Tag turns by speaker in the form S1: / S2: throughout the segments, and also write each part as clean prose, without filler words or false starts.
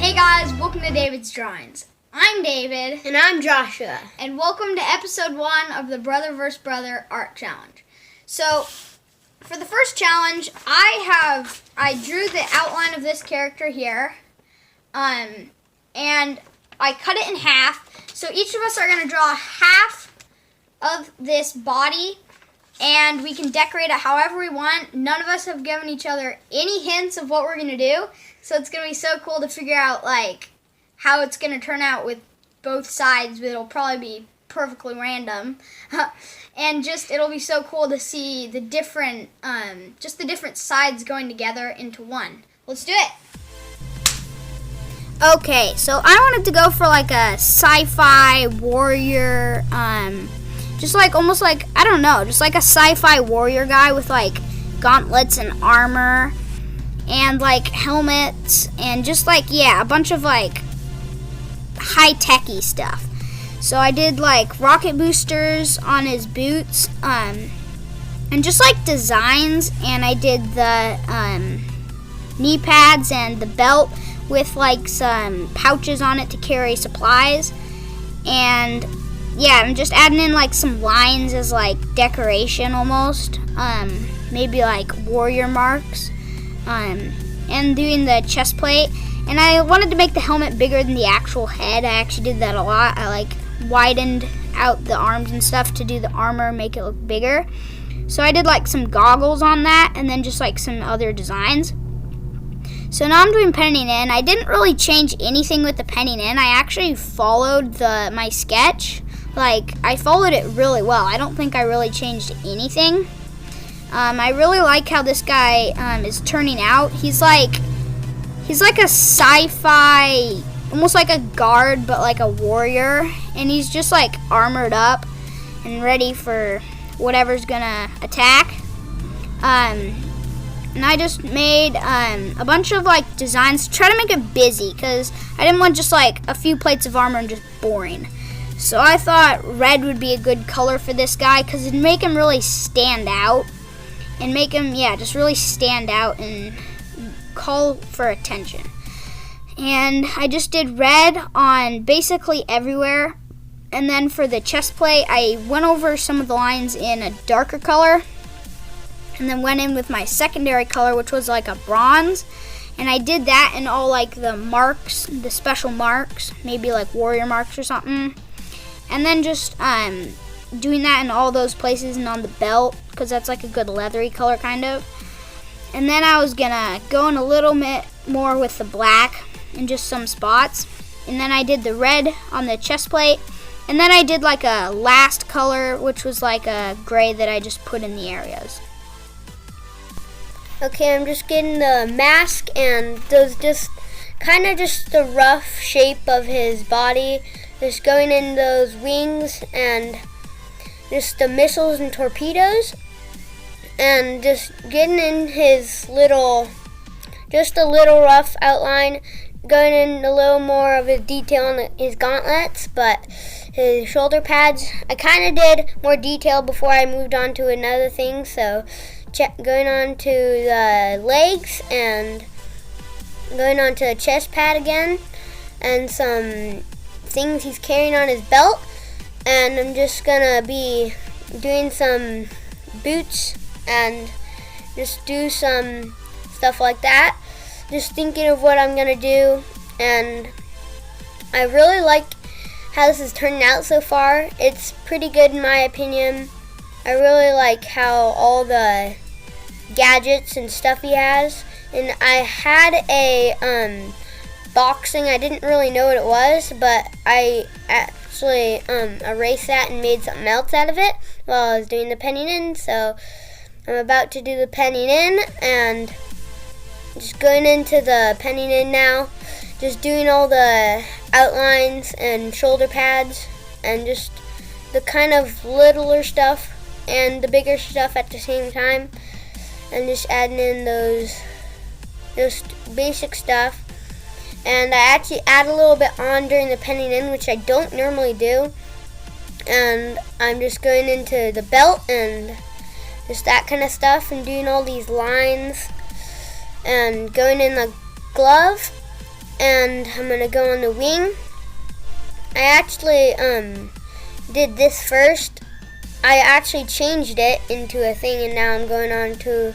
S1: Hey guys, welcome to David's Drawings. I'm David.
S2: And I'm Joshua.
S1: And welcome to episode 1 of the Brother vs. Brother Art Challenge. So, for the first challenge, I drew the outline of this character here. And I cut it in half. So each of us are going to draw half of this body. And we can decorate it however we want. None of us have given each other any hints of what we're going to do. So it's going to be so cool to figure out, like, how it's going to turn out with both sides. But it'll probably be perfectly random. And just, it'll be so cool to see the different, just the different sides going together into one. Let's do it. Okay, so I wanted to go for, like, a sci-fi warrior, just like, almost like, I don't know, just like a sci-fi warrior guy with, like, gauntlets and armor and, like, helmets and just, like, yeah, a bunch of, like, high-techy stuff. So I did, like, rocket boosters on his boots and just, like, designs, and I did the knee pads and the belt with, like, some pouches on it to carry supplies. And yeah, I'm just adding in, like, some lines as, like, decoration almost. Maybe, like, warrior marks. And doing the chest plate. And I wanted to make the helmet bigger than the actual head. I actually did that a lot. I, like, widened out the arms and stuff to do the armor, make it look bigger. So I did, like, some goggles on that, and then just, like, some other designs. So now I'm doing penning in. I didn't really change anything with the penning in. I actually followed my sketch. Like, I followed it really well. I don't think I really changed anything. I really like how this guy is turning out. He's like a sci-fi, almost like a guard, but like a warrior. And he's just, like, armored up and ready for whatever's gonna attack. And I just made a bunch of, like, designs to try to make it busy, because I didn't want just, like, a few plates of armor and just boring. So I thought red would be a good color for this guy, because it'd make him really stand out. And make him, yeah, just really stand out and call for attention. And I just did red on basically everywhere. And then for the chest plate, I went over some of the lines in a darker color. And then went in with my secondary color, which was like a bronze. And I did that in all, like, the marks, the special marks, maybe like warrior marks or something. And then just doing that in all those places and on the belt, because that's like a good leathery color kind of. And then I was gonna go in a little bit more with the black and just some spots. And then I did the red on the chest plate. And then I did, like, a last color, which was like a gray that I just put in the areas.
S2: Okay, I'm just getting the mask and those just kind of just the rough shape of his body. Just going in those wings and just the missiles and torpedoes. And just getting in his little, just a little rough outline. Going in a little more of a detail on his gauntlets, but his shoulder pads, I kind of did more detail before I moved on to another thing. So going on to the legs and going on to the chest pad again, and some things he's carrying on his belt. And I'm just gonna be doing some boots and just do some stuff like that. Just thinking of what I'm gonna do, and I really like how this is turning out so far. It's pretty good in my opinion. I really like how all the gadgets and stuff he has. And I had a boxing, I didn't really know what it was, but I actually erased that and made something else out of it while I was doing the penning in. So I'm about to do the penning in, and just going into the penning in now, just doing all the outlines and shoulder pads and just the kind of littler stuff and the bigger stuff at the same time, and just adding in those just basic stuff. And I actually add a little bit on during the penning in, which I don't normally do. And I'm just going into the belt and just that kind of stuff, and doing all these lines and going in the glove and I'm gonna go on the wing. I actually did this first. I actually changed it into a thing, and now I'm going on to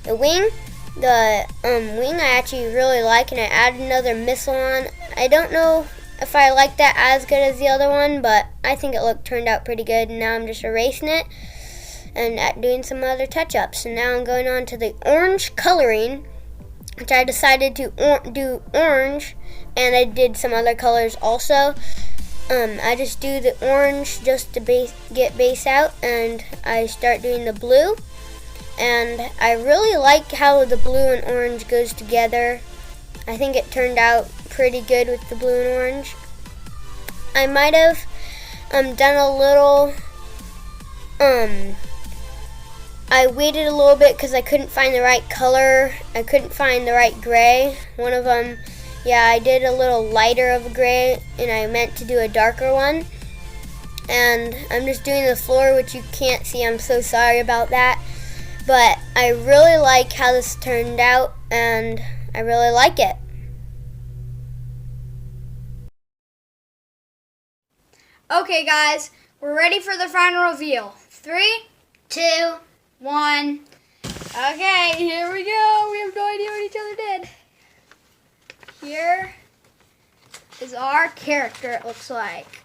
S2: the wing. The wing I actually really like, and I added another missile on. I don't know if I like that as good as the other one, but I think it turned out pretty good, and now I'm just erasing it and doing some other touch-ups. And now I'm going on to the orange coloring, which I decided to do orange, and I did some other colors also. I just do the orange just to get base out, and I start doing the blue. And I really like how the blue and orange goes together. I think it turned out pretty good with the blue and orange. I might have done a little, I waited a little bit because I couldn't find the right color. I couldn't find the right gray. One of them, yeah, I did a little lighter of a gray, and I meant to do a darker one. And I'm just doing the floor, which you can't see. I'm so sorry about that. But I really like how this turned out, and I really like it.
S1: Okay, guys, we're ready for the final reveal. 3, 2, 1. Okay, here we go. We have no idea what each other did. Here is our character, it looks like.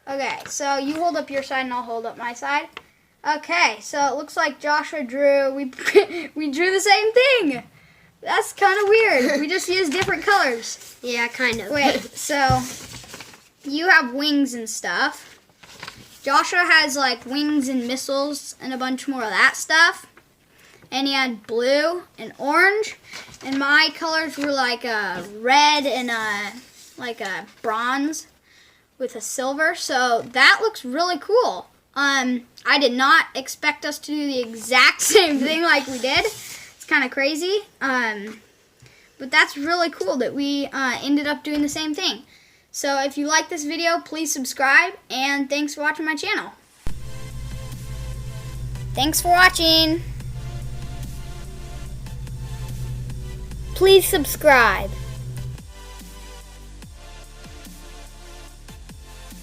S1: Okay, so you hold up your side and I'll hold up my side. Okay, so it looks like Joshua drew, we drew the same thing. That's kind of weird. We just used different colors.
S2: Yeah, kind of.
S1: Wait, so you have wings and stuff. Joshua has like wings and missiles and a bunch more of that stuff. And he had blue and orange. And my colors were like a red and like a bronze with a silver. So that looks really cool. I did not expect us to do the exact same thing like we did. It's kind of crazy. But that's really cool that we ended up doing the same thing. So if you like this video, please subscribe, and thanks for watching my channel. Thanks for watching.
S2: Please subscribe.